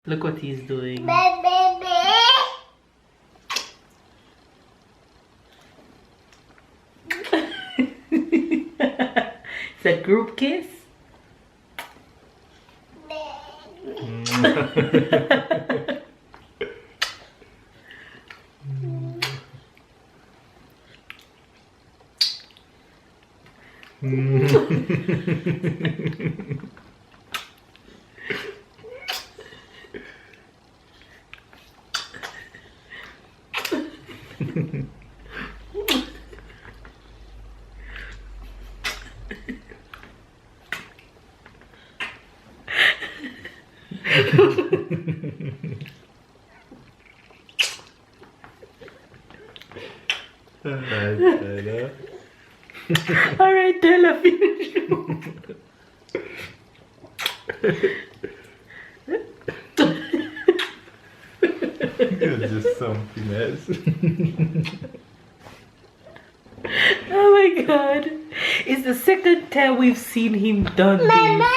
Look what he's doing. It's a group kiss. Alright, Della, finish. You're just something else. Oh my god. It's the second time we've seen him done this.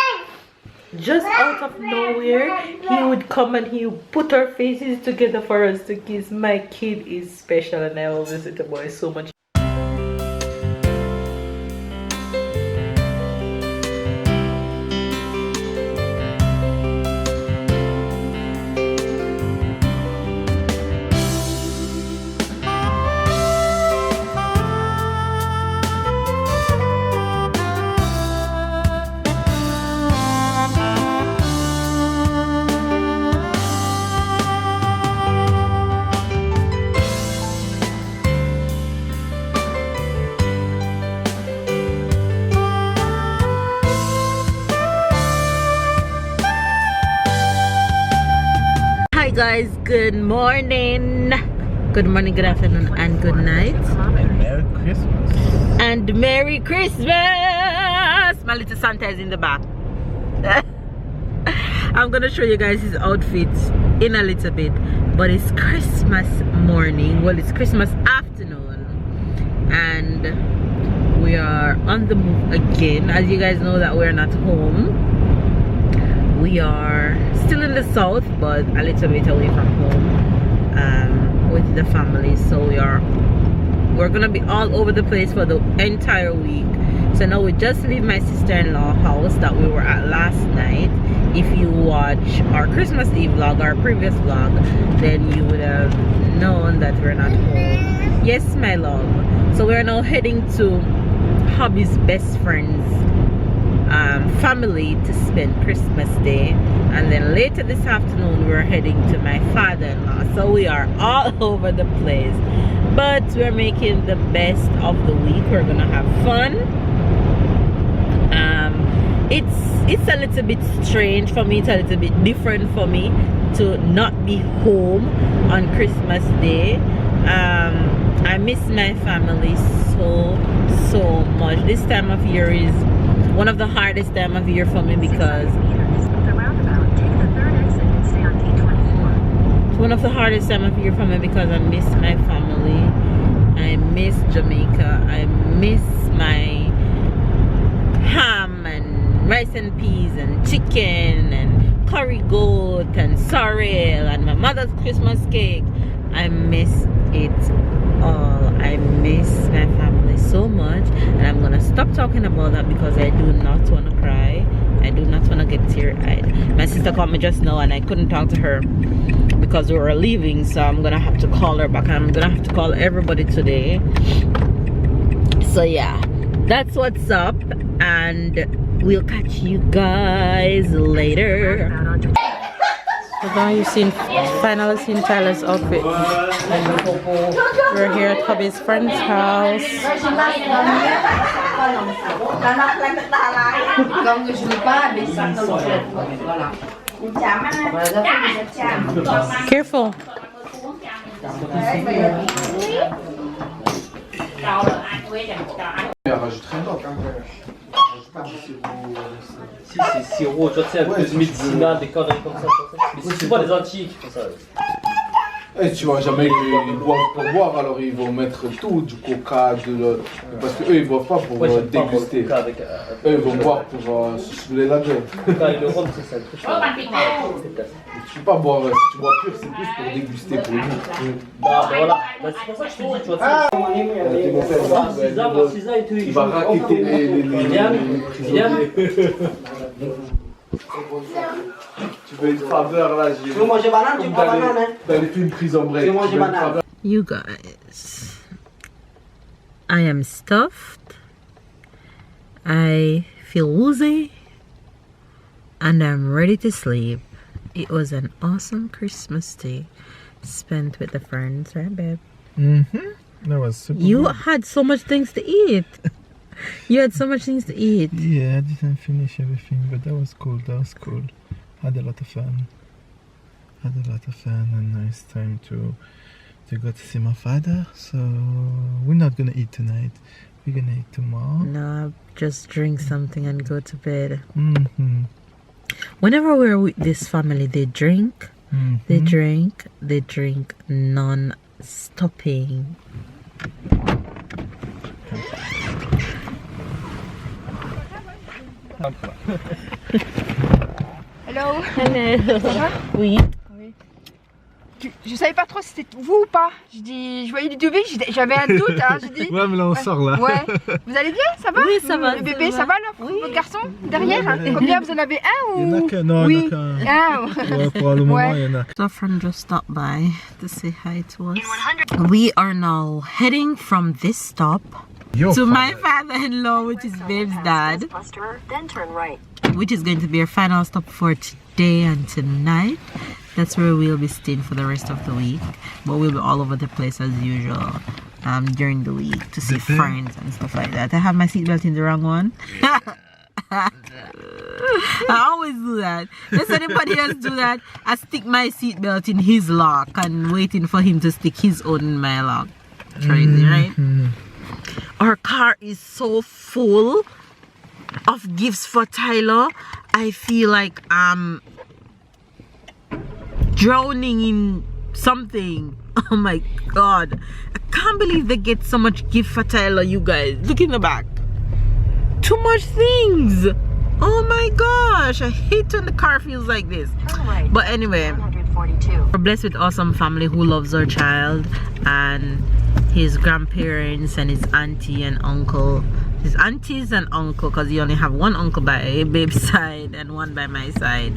Just out of nowhere, he would come and he would put our faces together for us to kiss. My kid is special and I always say the boy so much. Hi guys, good morning, good afternoon, and good night. And Merry Christmas. And Merry Christmas! My little Santa is in the back. I'm gonna show you guys his outfit in a little bit, but it's Christmas morning. Well, it's Christmas afternoon, and we are on the move again. As you guys know that we're not home. We are still in the south, but a little bit away from home with the family. So we're gonna be all over the place for the entire week. So now we just leave my sister-in-law house that we were at last night. If you watch our Christmas Eve vlog, our previous vlog, then you would have known that we're not home. Yes, my love. So we're now heading to hubby's best friend's family to spend Christmas Day, and then later this afternoon we're heading to my father-in-law. So we are all over the place, but we're making the best of the week. We're gonna have fun. It's a little bit strange for me, it's a little bit different for me to not be home on Christmas Day. I miss my family so much. This time of year is one of the hardest time of year for me because it's one of the hardest time of year for me because I miss my family. I miss Jamaica. I miss my ham and rice and peas and chicken and curry goat and sorrel and my mother's Christmas cake. I miss it all. I miss my family so much, and I'm gonna stop talking about that because I do not want to cry. I do not want to get teary-eyed. My sister called me just now and I couldn't talk to her because we were leaving, so I'm gonna have to call her back. I'm gonna have to call everybody today. So yeah, that's what's up, and we'll catch you guys later. So now you've finally seen Tyler's outfit. We're here at hubby's friend's house. Careful. Si, c'est sirop, tu vois, c'est un peu médicinal, des conneries comme ça. Mais c'est souvent les Antilles qui font ça. Et tu vois jamais qu'ils boivent pour boire, alors ils vont mettre tout, du coca, parce qu'eux ils boivent pas pour déguster. Eux ils vont boire pour se saouler la gueule. Le rhum, c'est ça. Tu peux pas boire, si tu bois pur, c'est plus pour déguster pour nous. Bah voilà, c'est pour ça que je te dis, tu vois. Il va raqueter les prisonniers. Tu veux une faveur là, j'ai. Tu veux manger banane, tu prends banane, hein. Dans les films Prison Break. Tu veux manger banane. You guys, I am stuffed, I feel woozy, and I'm ready to sleep. It was an awesome Christmas day spent with the friends, right babe? That was super You good. had so much things to eat. You had so much things to eat. Yeah, I didn't finish everything, but that was cool. That was cool. Had a lot of fun. Had a lot of fun and nice time to go to see my father. So we're not gonna eat tonight. We're gonna eat tomorrow. No, just drink something and go to bed. Mm-hmm. Whenever we're with this family, they drink, they drink non-stopping. Hello. Hello. Oui. Je savais pas trop si c'était vous ou pas. Je voyais du bébé, j'avais un doute. Hein, j'ai dit. Ouais, mais là on sort là. Ouais. Vous allez bien, ça va? Oui, ça va. Le bébé, ça va là? Votre garçon derrière? Combien vous en avez un ou? Il y en a qu'un. Non, Oui. il y en a qu'un. Un. Ouais, pour le moment, Ouais. il y en a. Our friend just stopped by to say hi to us. We are now heading from this stop Yo, to my father-in-law, which is Babe's dad, Then turn right. which is going to be our final stop for today and tonight. That's where we'll be staying for the rest of the week, but we'll be all over the place as usual during the week to see friends and stuff like that. I have my seatbelt in the wrong one. I always do that. Does anybody else do that? I stick my seatbelt in his lock and waiting for him to stick his own in my lock. Crazy, right? Our car is so full of gifts for Tyler. I feel like I'm drowning in something. Oh my god, I can't believe they get so much gift for Tyler, you guys. Look in the back, too much things. Oh my gosh, I hate when the car feels like this. Turn right. But anyway, 142. we're blessed with awesome family who loves our child, and his grandparents and his auntie and uncle, his aunties and uncle, because he only have one uncle by Babe's side and one by my side.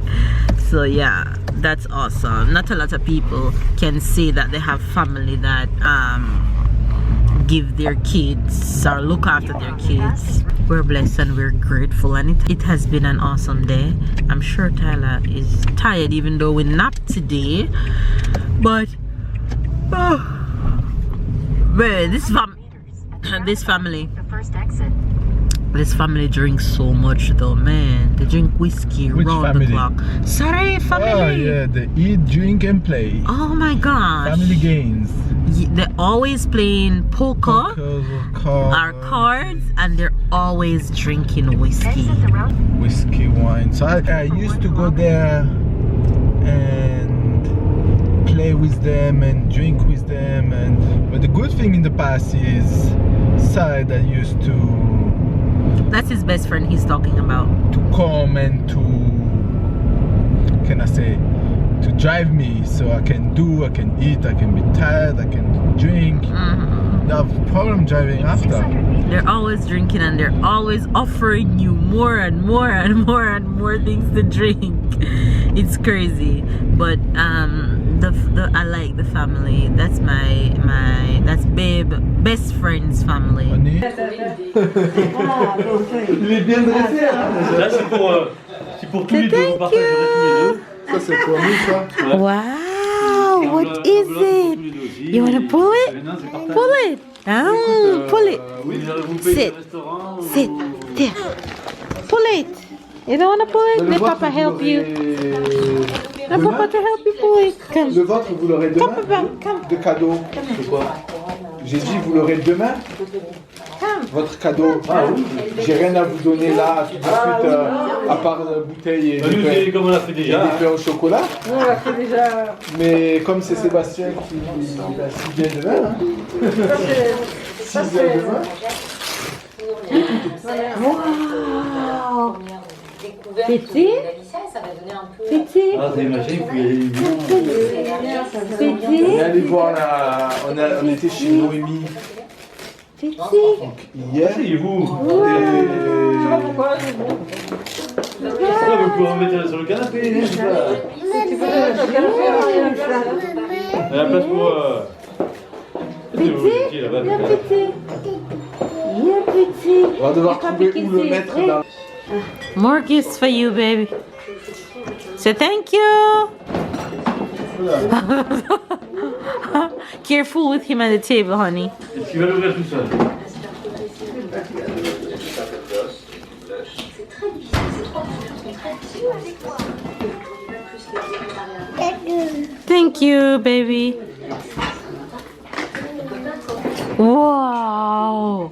So yeah, that's awesome. Not a lot of people can say that they have family that give their kids or look after their kids. We're blessed and we're grateful, and it has been an awesome day. I'm sure Tyler is tired even though we napped today, but man, this family The first exit. this family drinks so much though, man. They drink whiskey Which round family? the clock. Sorry, family. Oh yeah, they eat, drink and play. Oh my gosh. Family games. They're always playing poker Pokers or or cards, and they're always drinking whiskey. Exit the round. whiskey, wine. So I used to go there and play with them and drink with them, but the good thing in the past is Side that used to That's his best friend he's talking about. come and to, can I say, to drive me so I can eat, I can be tired, I can drink. No problem driving after. 600 meters. They're always drinking, and they're always offering you more and more and more and more things to drink. It's crazy, but I like the family. That's that's Babe best friend's family. Honey? Il est bien dressé. Là, c'est pour tous les deux. Vous partagerez tous les deux. Ça c'est pour nous ça. Wow, what is it? You wanna pull it? Pull it. Pull it. Sit. Sit. There. Pull it. You don't wanna pull it? Let Papa help you. Let Papa to help you pull it. Come. Le vôtre vous l'aurez Come, demain Papa. Come. de cadeau. C'est quoi? J'ai dit, vous l'aurez demain. Votre cadeau. J'ai rien à vous donner là tout de suite, à part la bouteille et des pains, Comme on l'a fait et des déjà. pains au chocolat. On l'a fait déjà. Mais comme c'est Sébastien qui vient demain, hein. Ça, S'il vient c'est. demain. Petit. Petit. Ah, t'as imaginé qu'il y ait une Petit. On est allé voir on était chez Noémie. Petit. Donc hier. Asseyez-vous. Je sais pas pourquoi, c'est bon. Vous pouvez en mettre sur le canapé. Tu peux le mettre au canapé, il y a la place. Il y a la place pour. Petit. Là-bas, Il y a petit. Il y a petit. On va devoir trouver où le mettre dans. More gifts for you, baby. So thank you. Careful with him at the table, honey. Est-ce qu'il va l'ouvrir tout seul? Thank you, baby. Wow.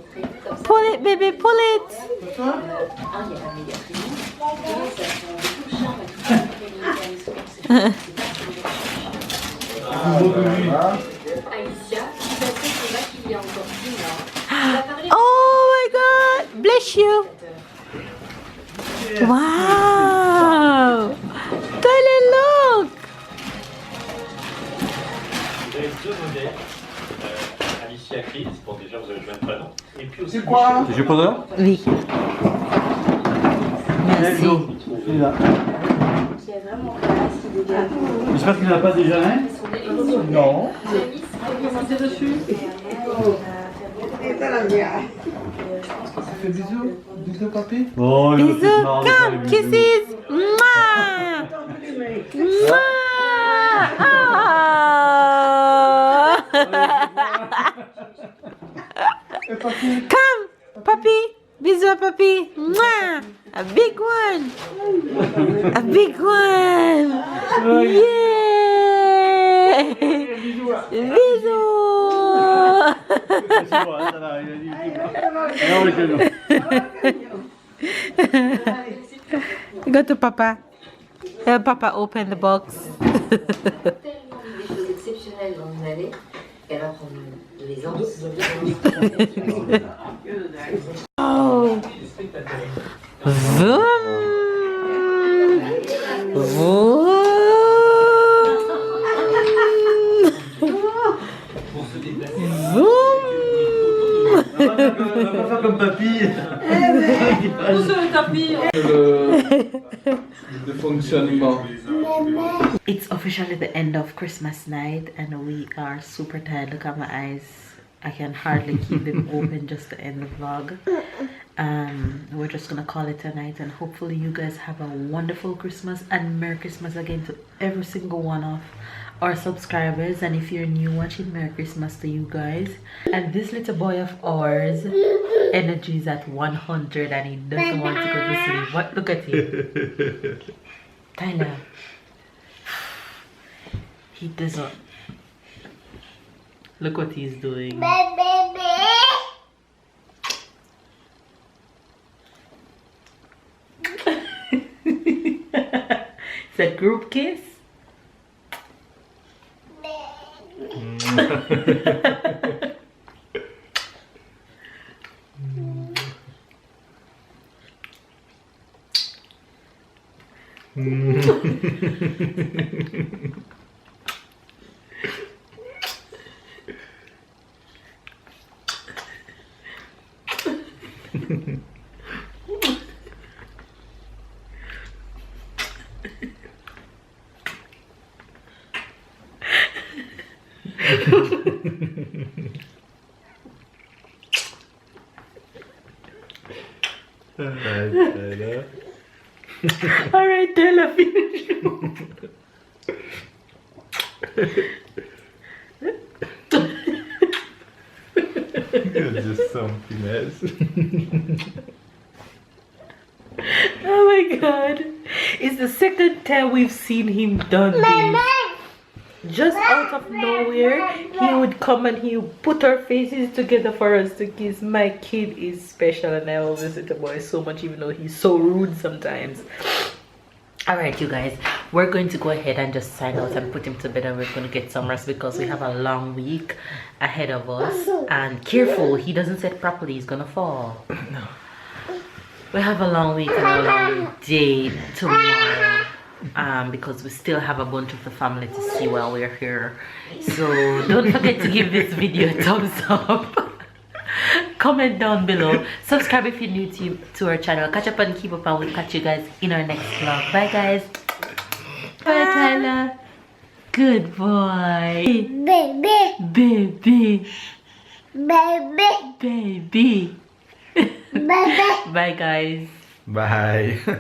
Pull it, baby, pull it. Oh my God, bless you. Wow. Tell look. Vous avez deux modèles. Alicia Chris, bon déjà vous avez le même prénom. Et puis aussi C'est quoi? Je prends là? Oui. Merci. J'espère qu'il n'en a pas déjà un. Non. Fais bisous. Bisous, papy. Oh, il va Bisous, être marrant de faire les come, bisous. kisses. Mouah. Mouah. Ah. Come, puppy. Bisous à papy. Mouah. A big one. A big one. Yeah. Bisous. Go to Papa. Help Papa open the box. Des choses exceptionnelles dans une allée. Elle va prendre les anses. Oh. Vroom. Vroom. Vroom. On va pas faire comme papy. Le fonctionnement. It's officially the end of Christmas night and we are super tired. Look at my eyes. I can hardly keep them open just to end the vlog. We're just gonna call it a night and hopefully you guys have a wonderful Christmas and Merry Christmas again to every single one of our subscribers, and if you're new watching, Merry Christmas to you guys. And this little boy of ours, energy is at 100 and he doesn't want to go to sleep. What? Look at him. Tyler. He doesn't. Look what he's doing. It's a group kiss. Alright, Tyler, finish. You're just something else. Oh my god. It's the second time we've seen him done this. just out of nowhere, he would come and he would put our faces together for us to kiss. My kid is special, and I always say the boy so much, even though he's so rude sometimes. All right, you guys, we're going to go ahead and just sign out and put him to bed, and we're going to get some rest because we have a long week ahead of us. And careful, he doesn't sit properly, he's gonna fall. No. We have a long week and a long day tomorrow, because we still have a bunch of the family to see while we're here. So don't forget to give this video a thumbs up. Comment down below, subscribe if you're new to our channel. Catch up and keep up, and we'll catch you guys in our next vlog. Bye guys. Bye Tyler. Good boy. Baby. Baby. Baby. Baby. Bye guys. Bye.